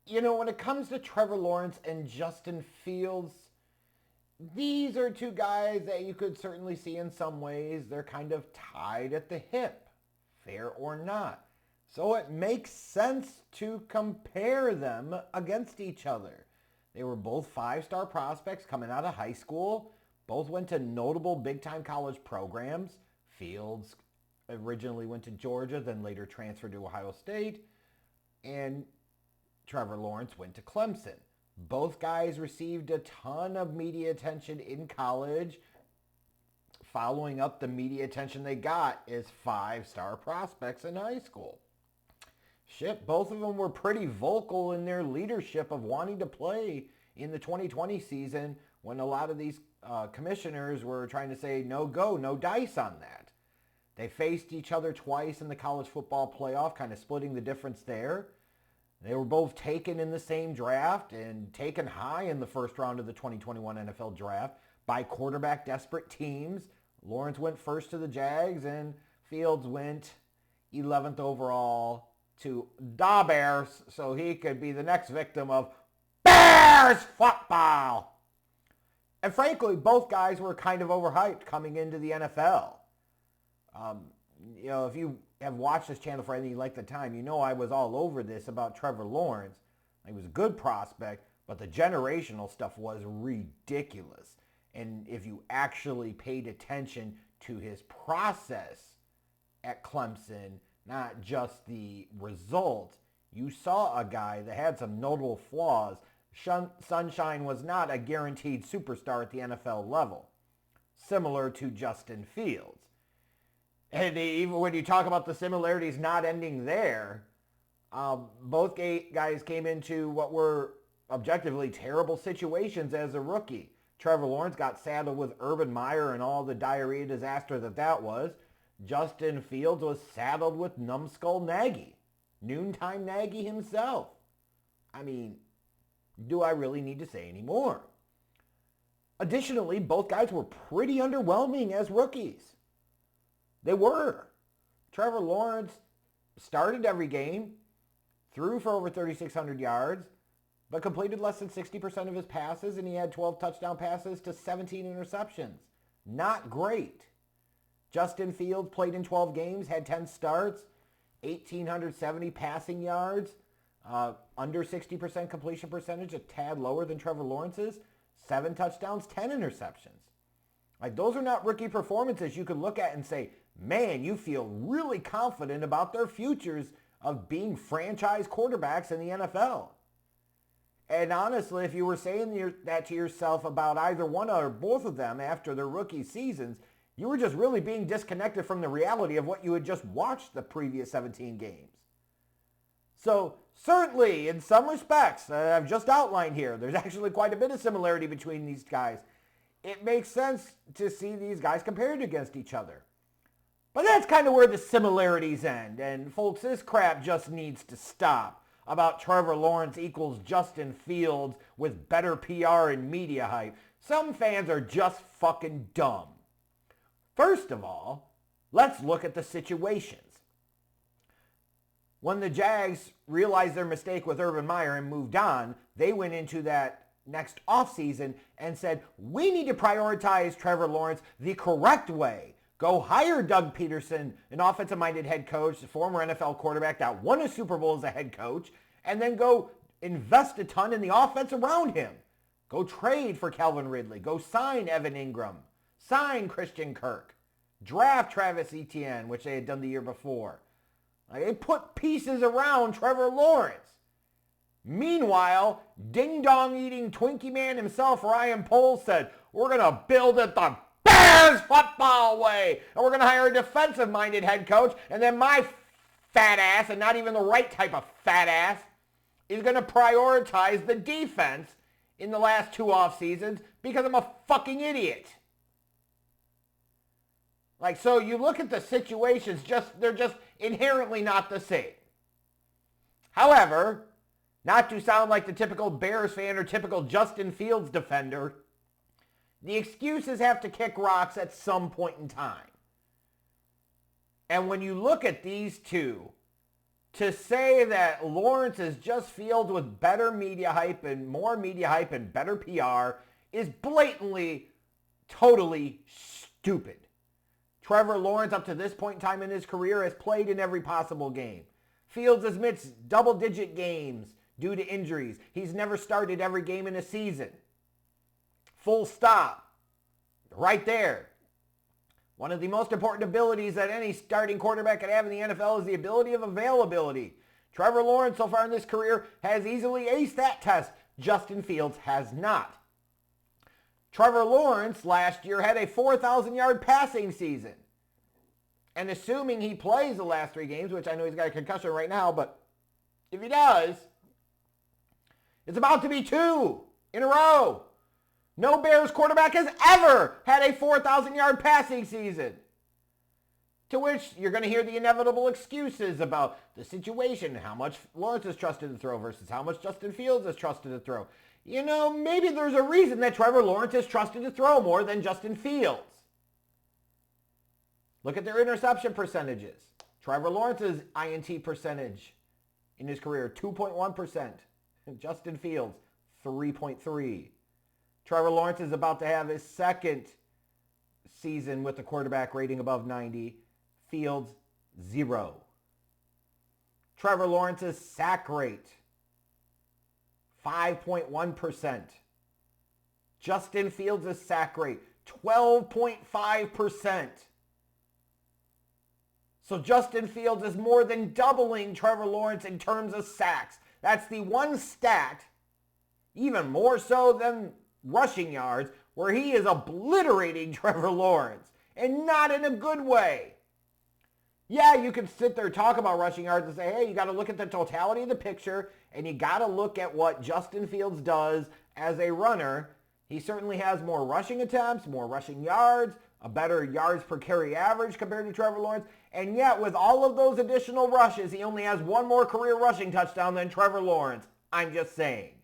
when it comes to Trevor Lawrence and Justin Fields, these are two guys that you could certainly see in some ways they're kind of tied at the hip, fair or not. So it makes sense to compare them against each other. They were both five-star prospects coming out of high school. Both went to notable big-time college programs. Fields originally went to Georgia, then later transferred to Ohio State. And Trevor Lawrence went to Clemson. Both guys received a ton of media attention in college. Following up the media attention they got as five-star prospects in high school. Shit, both of them were pretty vocal in their leadership of wanting to play in the 2020 season when a lot of these commissioners were trying to say no go, no dice on that. They faced each other twice in the college football playoff, kind of splitting the difference there. They were both taken in the same draft and taken high in the first round of the 2021 NFL draft by quarterback desperate teams. Lawrence went first to the Jags and Fields went 11th overall to the Bears so he could be the next victim of Bears football. And frankly, both guys were kind of overhyped coming into the NFL. If you have watched this channel for any length of time, you know I was all over this about Trevor Lawrence. He was a good prospect, but the generational stuff was ridiculous. And if you actually paid attention to his process at Clemson, not just the result, you saw a guy that had some notable flaws. Sunshine was not a guaranteed superstar at the NFL level, similar to Justin Fields. And even when you talk about the similarities not ending there, both guys came into what were objectively terrible situations as a rookie. Trevor Lawrence got saddled with Urban Meyer and all the diarrhea disaster that was. Justin Fields was saddled with numbskull Nagy, noontime Nagy himself. I mean, do I really need to say any more? Additionally, both guys were pretty underwhelming as rookies. They were. Trevor Lawrence started every game, threw for over 3,600 yards, but completed less than 60% of his passes, and he had 12 touchdown passes to 17 interceptions. Not great. Justin Fields played in 12 games, had 10 starts, 1,870 passing yards, under 60% completion percentage, a tad lower than Trevor Lawrence's, 7 touchdowns, 10 interceptions. Those are not rookie performances you could look at and say, man, you feel really confident about their futures of being franchise quarterbacks in the NFL. And honestly, if you were saying that to yourself about either one or both of them after their rookie seasons, you were just really being disconnected from the reality of what you had just watched the previous 17 games. So certainly, in some respects, I've just outlined here, there's actually quite a bit of similarity between these guys. It makes sense to see these guys compared against each other. But that's kind of where the similarities end. And folks, this crap just needs to stop about Trevor Lawrence equals Justin Fields with better PR and media hype. Some fans are just fucking dumb. First of all, let's look at the situations. When the Jags realized their mistake with Urban Meyer and moved on, they went into that next offseason and said, we need to prioritize Trevor Lawrence the correct way. Go hire Doug Peterson, an offensive-minded head coach, a former NFL quarterback that won a Super Bowl as a head coach, and then go invest a ton in the offense around him. Go trade for Calvin Ridley. Go sign Evan Ingram. Sign Christian Kirk. Draft Travis Etienne, which they had done the year before. They put pieces around Trevor Lawrence. Meanwhile, ding-dong-eating Twinkie man himself, Ryan Poles, said, we're going to build it the Bears football way, and we're going to hire a defensive-minded head coach, and then my fat ass, and not even the right type of fat ass, is going to prioritize the defense in the last 2 off seasons because I'm a fucking idiot. So you look at the situations, they're just inherently not the same. However, not to sound like the typical Bears fan or typical Justin Fields defender, the excuses have to kick rocks at some point in time. And when you look at these two, to say that Lawrence is just Fields with better media hype and more media hype and better PR is blatantly, totally stupid. Trevor Lawrence, up to this point in time in his career, has played in every possible game. Fields has missed double-digit games due to injuries. He's never started every game in a season. Full stop. Right there. One of the most important abilities that any starting quarterback can have in the NFL is the ability of availability. Trevor Lawrence, so far in this career, has easily aced that test. Justin Fields has not. Trevor Lawrence last year had a 4,000-yard passing season. And assuming he plays the last 3 games, which I know he's got a concussion right now, but if he does, it's about to be 2 in a row. No Bears quarterback has ever had a 4,000-yard passing season. To which you're going to hear the inevitable excuses about the situation, how much Lawrence is trusted to throw versus how much Justin Fields is trusted to throw. You know, maybe there's a reason that Trevor Lawrence is trusted to throw more than Justin Fields. Look at their interception percentages. Trevor Lawrence's INT percentage in his career, 2.1%. Justin Fields, 3.3%. Trevor Lawrence is about to have his second season with the quarterback rating above 90. Fields, 0. Trevor Lawrence's sack rate, 5.1%. Justin Fields' sack rate, 12.5%. So Justin Fields is more than doubling Trevor Lawrence in terms of sacks. That's the one stat, even more so than rushing yards, where he is obliterating Trevor Lawrence, and not in a good way. Yeah, you can sit there and talk about rushing yards and say, hey, you got to look at the totality of the picture, and you got to look at what Justin Fields does as a runner. He certainly has more rushing attempts, more rushing yards, a better yards per carry average compared to Trevor Lawrence. And yet, with all of those additional rushes, he only has 1 more career rushing touchdown than Trevor Lawrence. I'm just saying.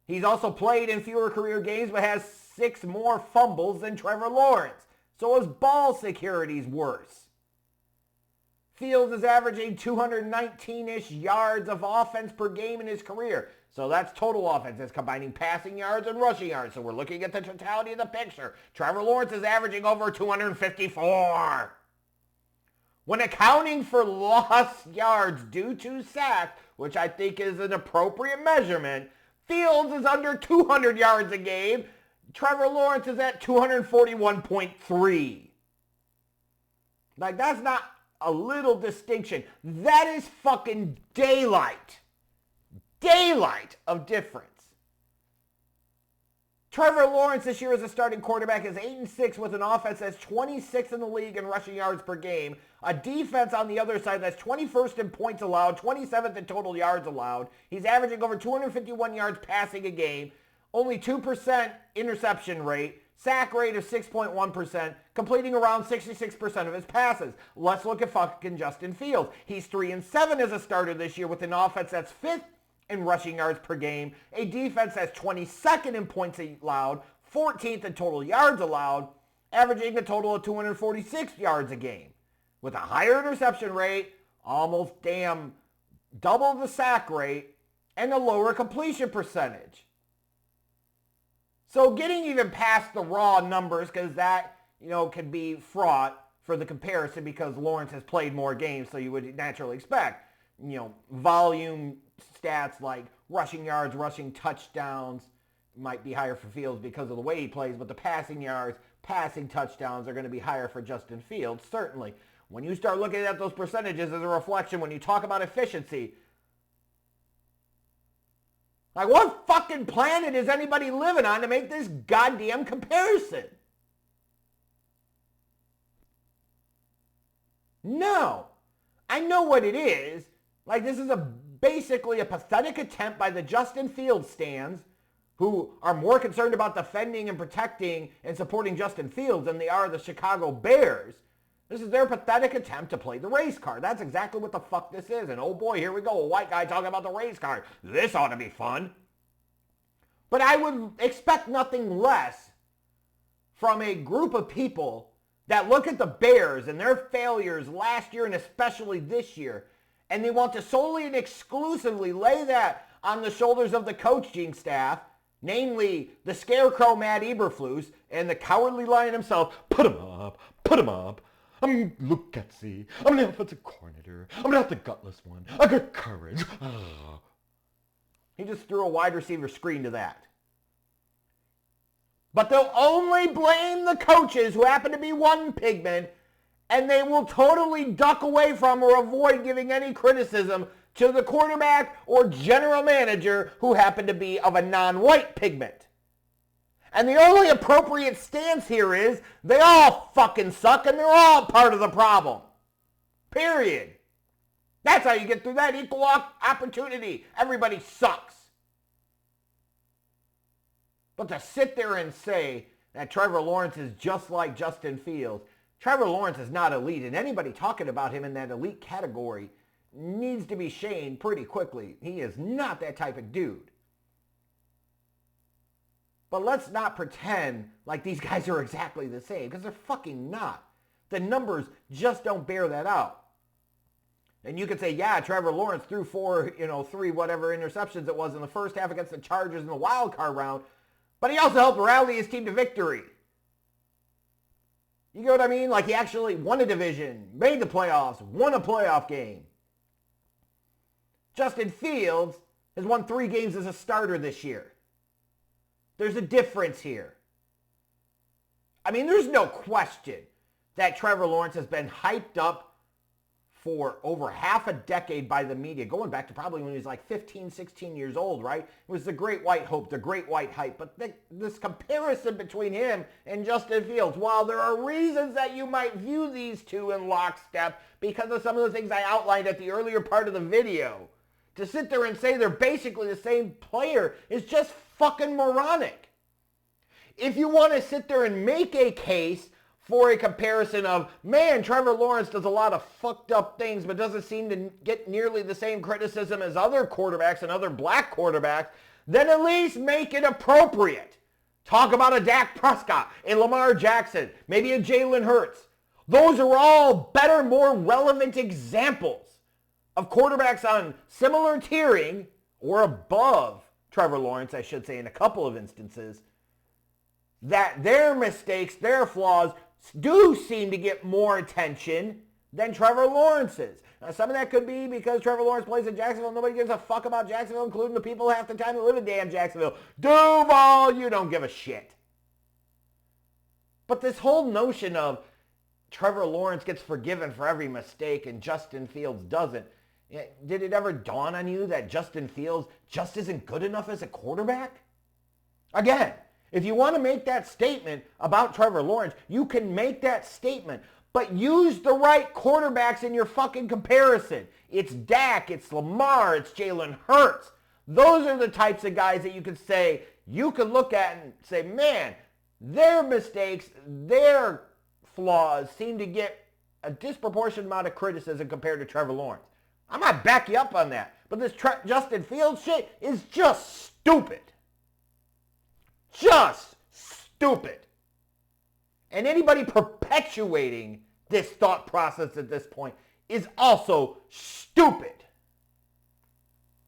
He's also played in fewer career games, but has 6 more fumbles than Trevor Lawrence. So his ball security's worse. Fields is averaging 219-ish yards of offense per game in his career. So that's total offense. That's combining passing yards and rushing yards. So we're looking at the totality of the picture. Trevor Lawrence is averaging over 254. When accounting for lost yards due to sacks, which I think is an appropriate measurement, Fields is under 200 yards a game. Trevor Lawrence is at 241.3. Like, that's not a little distinction. That is fucking daylight. Daylight of difference. Trevor Lawrence this year as a starting quarterback is 8-6 with an offense that's 26th in the league in rushing yards per game. A defense on the other side that's 21st in points allowed, 27th in total yards allowed. He's averaging over 251 yards passing a game. Only 2% interception rate. Sack rate of 6.1%. Completing around 66% of his passes. Let's look at fucking Justin Fields. He's 3-7 as a starter this year with an offense that's 5th in rushing yards per game, a defense that's 22nd in points allowed, 14th in total yards allowed, averaging a total of 246 yards a game. With a higher interception rate, almost damn double the sack rate, and a lower completion percentage. So getting even past the raw numbers, because that, can be fraught for the comparison because Lawrence has played more games, so you would naturally expect, volume stats like rushing yards, rushing touchdowns might be higher for Fields because of the way he plays, but the passing yards, passing touchdowns are going to be higher for Justin Fields, certainly. When you start looking at those percentages as a reflection, when you talk about efficiency, like what fucking planet is anybody living on to make this goddamn comparison? No. I know what it is. Like, this is basically a pathetic attempt by the Justin Fields stands, who are more concerned about defending and protecting and supporting Justin Fields than they are the Chicago Bears. This is their pathetic attempt to play the race card. That's exactly what the fuck this is. And oh boy, here we go, a white guy talking about the race card. This ought to be fun. But I would expect nothing less from a group of people that look at the Bears and their failures last year and especially this year And they want to solely and exclusively lay that on the shoulders of the coaching staff, namely the scarecrow Matt Eberflus and the cowardly lion himself. Put him up, put him up. I'm Luke Getzey. I'm an offensive coordinator. I'm not the gutless one. I got courage. He just threw a wide receiver screen to that. But they'll only blame the coaches who happen to be one pigment, and they will totally duck away from or avoid giving any criticism to the quarterback or general manager who happen to be of a non-white pigment. And the only appropriate stance here is they all fucking suck and they're all part of the problem. Period. That's how you get through that equal opportunity. Everybody sucks. But to sit there and say that Trevor Lawrence is just like Justin Fields, Trevor Lawrence is not elite, and anybody talking about him in that elite category needs to be shamed pretty quickly. He is not that type of dude. But let's not pretend like these guys are exactly the same, because they're fucking not. The numbers just don't bear that out. And you could say, yeah, Trevor Lawrence threw three whatever interceptions it was in the first half against the Chargers in the wild card round, but he also helped rally his team to victory. You get what I mean? Like, he actually won a division, made the playoffs, won a playoff game. Justin Fields has won 3 games as a starter this year. There's a difference here. I mean, there's no question that Trevor Lawrence has been hyped up for over half a decade by the media, going back to probably when he was like 15, 16 years old, right? It was the great white hope, the great white hype. But this comparison between him and Justin Fields, while there are reasons that you might view these two in lockstep because of some of the things I outlined at the earlier part of the video, to sit there and say they're basically the same player is just fucking moronic. If you want to sit there and make a case for a comparison of, man, Trevor Lawrence does a lot of fucked up things but doesn't seem to get nearly the same criticism as other quarterbacks and other black quarterbacks, then at least make it appropriate. Talk about a Dak Prescott, a Lamar Jackson, maybe a Jalen Hurts. Those are all better, more relevant examples of quarterbacks on similar tiering or above Trevor Lawrence, I should say, in a couple of instances, that their mistakes, their flaws do seem to get more attention than Trevor Lawrence's. Now, some of that could be because Trevor Lawrence plays in Jacksonville. Nobody gives a fuck about Jacksonville, including the people half the time that live in damn Jacksonville. Duval, you don't give a shit. But this whole notion of Trevor Lawrence gets forgiven for every mistake and Justin Fields doesn't. Did it ever dawn on you that Justin Fields just isn't good enough as a quarterback? Again, if you want to make that statement about Trevor Lawrence, you can make that statement, but use the right quarterbacks in your fucking comparison. It's Dak, it's Lamar, it's Jalen Hurts. Those are the types of guys that you could say, you could look at and say, man, their mistakes, their flaws seem to get a disproportionate amount of criticism compared to Trevor Lawrence. I might back you up on that, but this Justin Fields shit is just stupid. Just stupid. And anybody perpetuating this thought process at this point is also stupid.